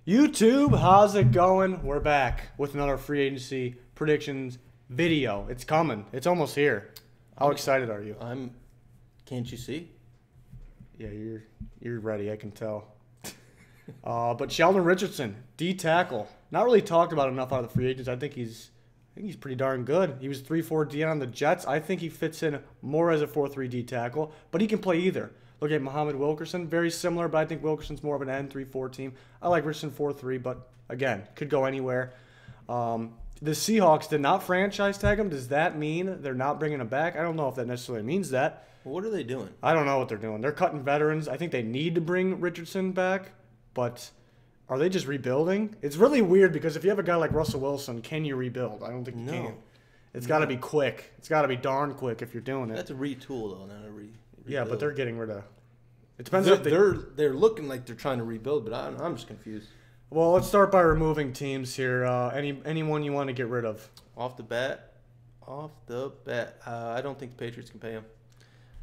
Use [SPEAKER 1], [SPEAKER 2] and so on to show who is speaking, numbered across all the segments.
[SPEAKER 1] YouTube, how's it going? We're back with another free agency predictions video. It's coming. It's almost here. How excited are you?
[SPEAKER 2] Can't you see?
[SPEAKER 1] Yeah, you're ready. I can tell. But Sheldon Richardson, D tackle, not really talked about enough out of the free agents. I think he's pretty darn good. He was 3-4 D on the Jets. I think he fits in more as a 4-3 D tackle, but he can play either. Look at Muhammad Wilkerson, very similar, but I think Wilkerson's more of an N 3-4 team. I like Richardson 4-3, but again, could go anywhere. The Seahawks did not franchise tag him. Does that mean they're not bringing him back? I don't know if that necessarily means that.
[SPEAKER 2] Well, what are they doing?
[SPEAKER 1] I don't know what they're doing. They're cutting veterans. I think they need to bring Richardson back, but are they just rebuilding? It's really weird because if you have a guy like Russell Wilson, can you rebuild? I don't think you can. It's got to be quick. It's got to be darn quick if you're doing it.
[SPEAKER 2] That's a retool, though, not a rebuild.
[SPEAKER 1] Yeah, but they're getting rid of. It depends
[SPEAKER 2] they're looking like they're trying to rebuild, but I'm just confused.
[SPEAKER 1] Well, let's start by removing teams here. Anyone you want to get rid of?
[SPEAKER 2] Off the bat, I don't think the Patriots can pay him.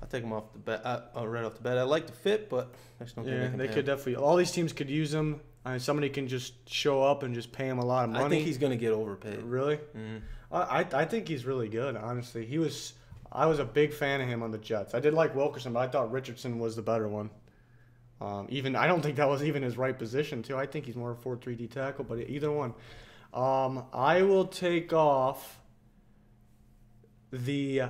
[SPEAKER 2] I'll take him off the bat. Right off the bat, I like the fit, but I just don't think
[SPEAKER 1] they could definitely. All these teams could use him. I mean, somebody can just show up and just pay him a lot of money.
[SPEAKER 2] I think he's going to get overpaid.
[SPEAKER 1] Really?
[SPEAKER 2] Mm-hmm.
[SPEAKER 1] I think he's really good. Honestly, I was a big fan of him on the Jets. I did like Wilkerson, but I thought Richardson was the better one. I don't think that was even his right position too. I think he's more a 4-3 D tackle, but either one. I will take off the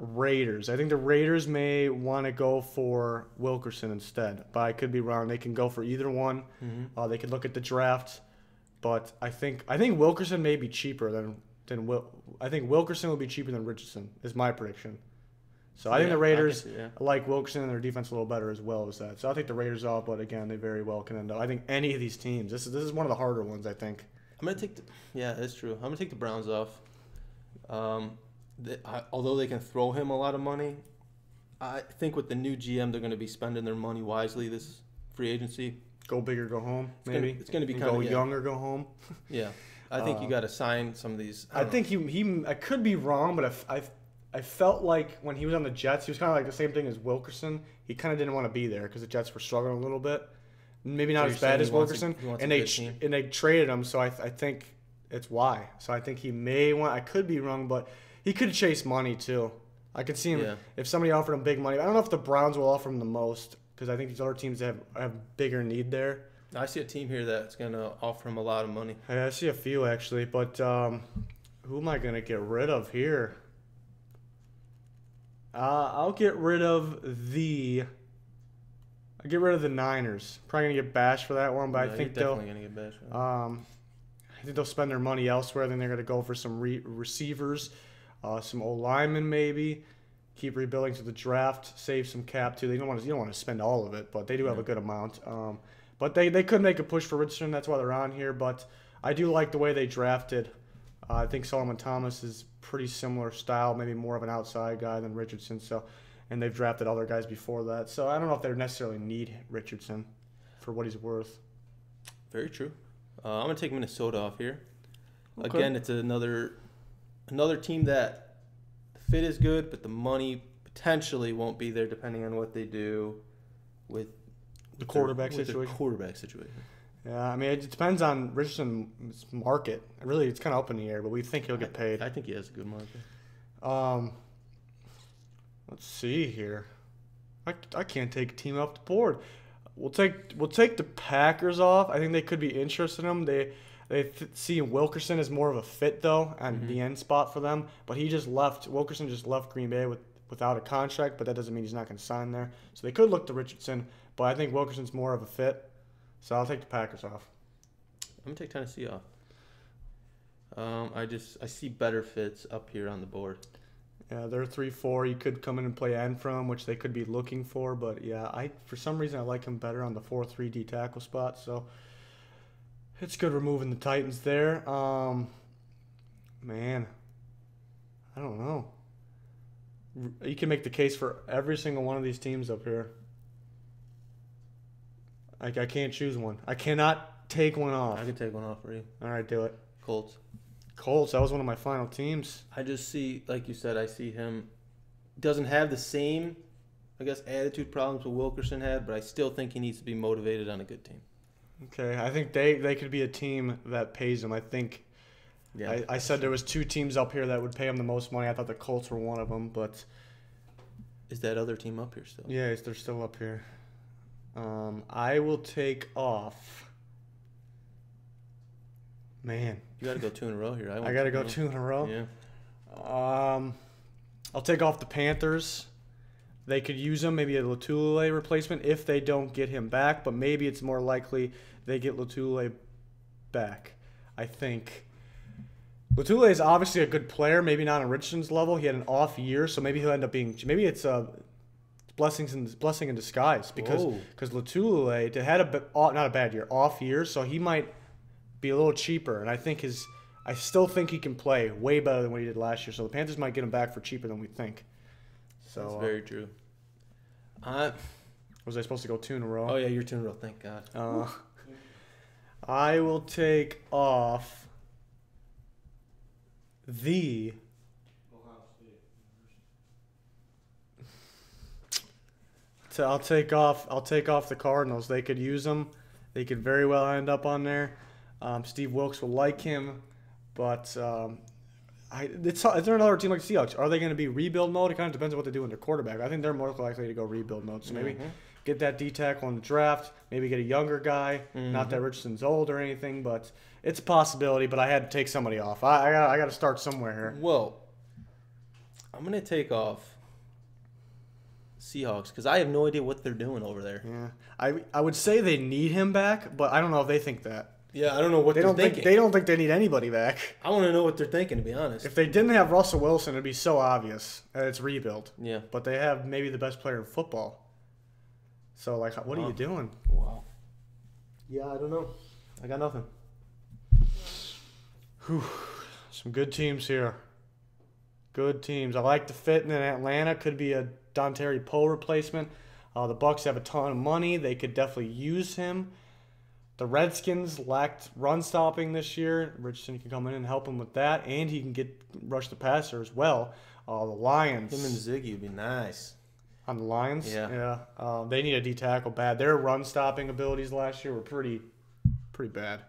[SPEAKER 1] Raiders. I think the Raiders may want to go for Wilkerson instead, but I could be wrong. They can go for either one.
[SPEAKER 2] Mm-hmm.
[SPEAKER 1] They could look at the draft, but I think Wilkerson may be cheaper than I think Wilkerson will be cheaper than Richardson is my prediction. So I think the Raiders like Wilkerson and their defense a little better as well as that. So I think the Raiders off, but again, they very well can end up. I think any of these teams. This is one of the harder ones. I think.
[SPEAKER 2] I'm gonna take that's true. I'm gonna take the Browns off. Although they can throw him a lot of money, I think with the new GM, they're going to be spending their money wisely this free agency.
[SPEAKER 1] Go big or go home, maybe.
[SPEAKER 2] It's going to be kind
[SPEAKER 1] of
[SPEAKER 2] go
[SPEAKER 1] young or go home.
[SPEAKER 2] Yeah, I think you got to sign some of these.
[SPEAKER 1] I think I could be wrong, but I felt like when he was on the Jets, he was kind of like the same thing as Wilkerson. He kind of didn't want to be there because the Jets were struggling a little bit. Maybe not as bad as Wilkerson, and they traded him. So I think it's why. So I think he may want. I could be wrong, but. He could chase money, too. I could see him if somebody offered him big money. I don't know if the Browns will offer him the most because I think these other teams have bigger need there.
[SPEAKER 2] I see a team here that's going to offer him a lot of money.
[SPEAKER 1] I see a few, actually. But who am I going to get rid of here? I'll get rid of the Niners. Probably going to get bashed for that one, but I think
[SPEAKER 2] definitely going to get bashed.
[SPEAKER 1] I think they'll spend their money elsewhere. Then they're going to go for some receivers. Some old linemen maybe. Keep rebuilding to the draft. Save some cap too. You don't want to spend all of it, but they do have a good amount. But they could make a push for Richardson. That's why they're on here. But I do like the way they drafted. I think Solomon Thomas is pretty similar style, maybe more of an outside guy than Richardson. And they've drafted other guys before that. So I don't know if they necessarily need Richardson for what he's worth.
[SPEAKER 2] Very true. I'm gonna take Minnesota off here.
[SPEAKER 1] Okay.
[SPEAKER 2] Again, it's another team that the fit is good, but the money potentially won't be there depending on what they do with
[SPEAKER 1] the quarterback
[SPEAKER 2] situation.
[SPEAKER 1] Yeah, I mean, it depends on Richardson's market. Really, it's kind of up in the air, but we think he'll get paid.
[SPEAKER 2] I think he has a good market.
[SPEAKER 1] Let's see here. I can't take a team off the board. We'll take the Packers off. I think they could be interested in him. They see Wilkerson as more of a fit, though, on the end spot for them. But Wilkerson just left Green Bay without a contract, but that doesn't mean he's not going to sign there. So they could look to Richardson, but I think Wilkerson's more of a fit. So I'll take the Packers off.
[SPEAKER 2] I'm going to take Tennessee off. I see better fits up here on the board.
[SPEAKER 1] Yeah, they're 3-4. You could come in and play end from, which they could be looking for. But, yeah, for some reason I like him better on the 4-3 D tackle spot. So it's good removing the Titans there. Man, I don't know. You can make the case for every single one of these teams up here. I can't choose one. I cannot take one off.
[SPEAKER 2] I can take one off for you.
[SPEAKER 1] All right, do it.
[SPEAKER 2] Colts.
[SPEAKER 1] That was one of my final teams.
[SPEAKER 2] I just see, like you said, I see him doesn't have the same, I guess, attitude problems what Wilkerson had, but I still think he needs to be motivated on a good team.
[SPEAKER 1] Okay, I think they could be a team that pays him. I think. Yeah, I said there was 2 teams up here that would pay him the most money. I thought the Colts were one of them, but
[SPEAKER 2] is that other team up here still?
[SPEAKER 1] Yeah, they're still up here. I will take off. Man,
[SPEAKER 2] you got to go 2 in a row here.
[SPEAKER 1] I got to go 2 in a row.
[SPEAKER 2] Yeah.
[SPEAKER 1] I'll take off the Panthers. They could use him, maybe a Latulele replacement if they don't get him back, but maybe it's more likely they get Latulele back. I think Latulele is obviously a good player, maybe not on Richardson's level. He had an off year, so maybe he'll end up being. Maybe it's a blessing in disguise because Latulele had not a bad year, off year, so he might be a little cheaper. And I still think he can play way better than what he did last year. So the Panthers might get him back for cheaper than we think. So
[SPEAKER 2] that's very true.
[SPEAKER 1] Was I supposed to go 2 in a row?
[SPEAKER 2] Oh yeah, you're 2 in a row. Thank God.
[SPEAKER 1] I will take off the. So I'll take off the Cardinals. They could use him. They could very well end up on there. Steve Wilkes will like him, but is there another team like the Seahawks? Are they going to be rebuild mode? It kind of depends on what they do in their quarterback. I think they're more likely to go rebuild mode. So maybe get that D tackle in the draft. Maybe get a younger guy. Not that Richardson's old or anything, but it's a possibility. But I had to take somebody off. I got to start somewhere here.
[SPEAKER 2] Well, I'm going to take off Seahawks because I have no idea what they're doing over there.
[SPEAKER 1] Yeah, I would say they need him back, but I don't know if they think that.
[SPEAKER 2] Yeah, I don't know what they're thinking.
[SPEAKER 1] They don't think they need anybody back.
[SPEAKER 2] I want to know what they're thinking, to be honest.
[SPEAKER 1] If they didn't have Russell Wilson, it'd be so obvious that it's rebuild.
[SPEAKER 2] Yeah.
[SPEAKER 1] But they have maybe the best player in football. So, like, what are you doing?
[SPEAKER 2] Wow.
[SPEAKER 1] Yeah, I don't know. I got nothing. Whew. Some good teams here. Good teams. I like the fit in Atlanta. Could be a Dontari Poe replacement. The Bucs have a ton of money. They could definitely use him. The Redskins lacked run stopping this year. Richardson can come in and help him with that, and he can rush the passer as well. The Lions.
[SPEAKER 2] Him and Ziggy would be nice.
[SPEAKER 1] On the Lions?
[SPEAKER 2] Yeah.
[SPEAKER 1] They need a D tackle bad. Their run stopping abilities last year were pretty bad.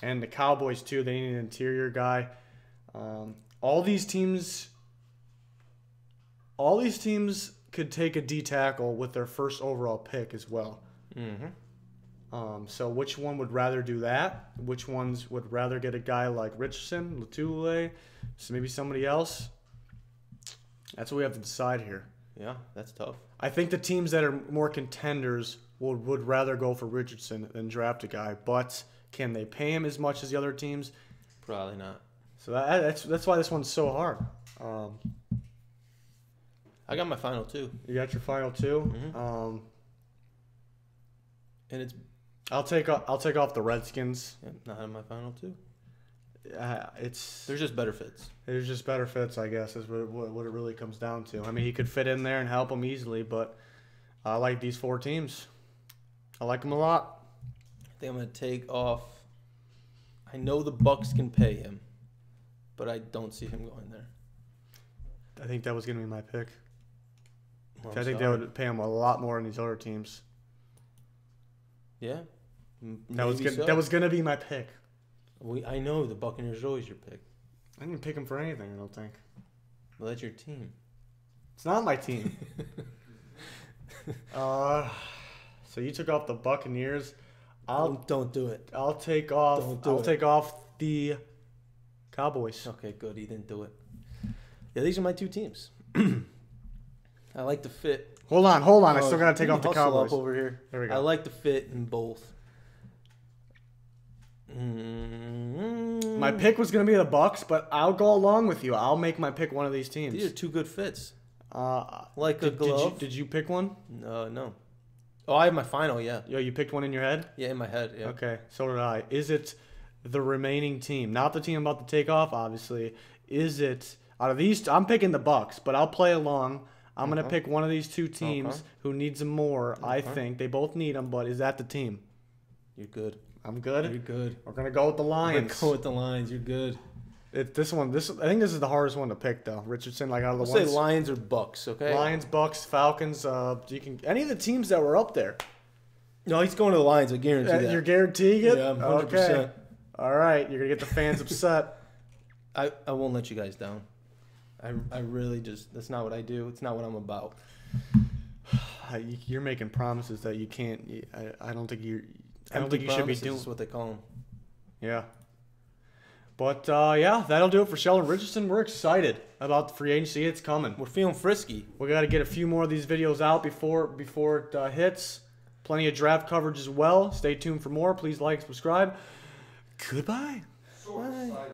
[SPEAKER 1] And the Cowboys too. They need an interior guy. All these teams could take a D tackle with their first overall pick as well. So which one would rather do that? Which ones would rather get a guy like Richardson, Latulele, so maybe somebody else? That's what we have to decide here.
[SPEAKER 2] Yeah, that's tough.
[SPEAKER 1] I think the teams that are more contenders would rather go for Richardson than draft a guy, but can they pay him as much as the other teams?
[SPEAKER 2] Probably not.
[SPEAKER 1] So that's why this one's so hard.
[SPEAKER 2] I got my final 2.
[SPEAKER 1] You got your final 2.
[SPEAKER 2] And it's.
[SPEAKER 1] I'll take off the Redskins.
[SPEAKER 2] Not in my final 2.
[SPEAKER 1] There's
[SPEAKER 2] just better fits.
[SPEAKER 1] There's just better fits, I guess, is what it really comes down to. I mean, he could fit in there and help them easily, but I like these 4 teams. I like them a lot.
[SPEAKER 2] I think I'm going to take off. I know the Bucs can pay him, but I don't see him going there.
[SPEAKER 1] I think that was going to be my pick.
[SPEAKER 2] Well,
[SPEAKER 1] I think they would pay him a lot more than these other teams.
[SPEAKER 2] Yeah.
[SPEAKER 1] That was going to be my pick.
[SPEAKER 2] I know the Buccaneers are always your pick.
[SPEAKER 1] I didn't pick him for anything, I don't think.
[SPEAKER 2] Well, that's your team.
[SPEAKER 1] It's not my team. So you took off the Buccaneers.
[SPEAKER 2] Don't do it.
[SPEAKER 1] I'll take off the Cowboys.
[SPEAKER 2] Okay, good. He didn't do it. Yeah, these are my 2 teams. I like the fit.
[SPEAKER 1] Hold on. I still got to take off the Cowboys.
[SPEAKER 2] Up over here.
[SPEAKER 1] There we go.
[SPEAKER 2] I like the fit in both.
[SPEAKER 1] My pick was going to be the Bucs, but I'll go along with you. I'll make my pick one of these teams.
[SPEAKER 2] These are 2 good fits.
[SPEAKER 1] Like a glove. Did you pick one?
[SPEAKER 2] No. Oh, I have my final, yeah.
[SPEAKER 1] Yo, you picked one in your head?
[SPEAKER 2] Yeah, in my head, yeah.
[SPEAKER 1] Okay, so did I. Is it the remaining team? Not the team I'm about to take off, obviously. Is it out of these? I'm picking the Bucs, but I'll play along. I'm going to pick one of these 2 teams who needs them more, I think. They both need them, but is that the team?
[SPEAKER 2] You're good.
[SPEAKER 1] I'm good?
[SPEAKER 2] You're good.
[SPEAKER 1] We're going to go with the Lions.
[SPEAKER 2] Go with the Lions. You're good.
[SPEAKER 1] I think this is the hardest one to pick, though. Richardson, like out of the
[SPEAKER 2] ones. Say Lions or Bucs, okay?
[SPEAKER 1] Lions, Bucs, Falcons. Any of the teams that were up there.
[SPEAKER 2] No, he's going to the Lions. I guarantee that.
[SPEAKER 1] You're guaranteeing it?
[SPEAKER 2] Yeah, 100%.
[SPEAKER 1] Okay. All right, you're gonna get the fans upset.
[SPEAKER 2] I won't let you guys down. I really just, that's not what I do. It's not what I'm about.
[SPEAKER 1] You're making promises that you can't. I don't think you should be doing.
[SPEAKER 2] That's what they call them.
[SPEAKER 1] Yeah. But yeah, that'll do it for Sheldon Richardson. We're excited about the free agency. It's coming.
[SPEAKER 2] We're feeling frisky.
[SPEAKER 1] We got to get a few more of these videos out before it hits. Plenty of draft coverage as well. Stay tuned for more. Please like, subscribe. Goodbye.
[SPEAKER 2] Bye.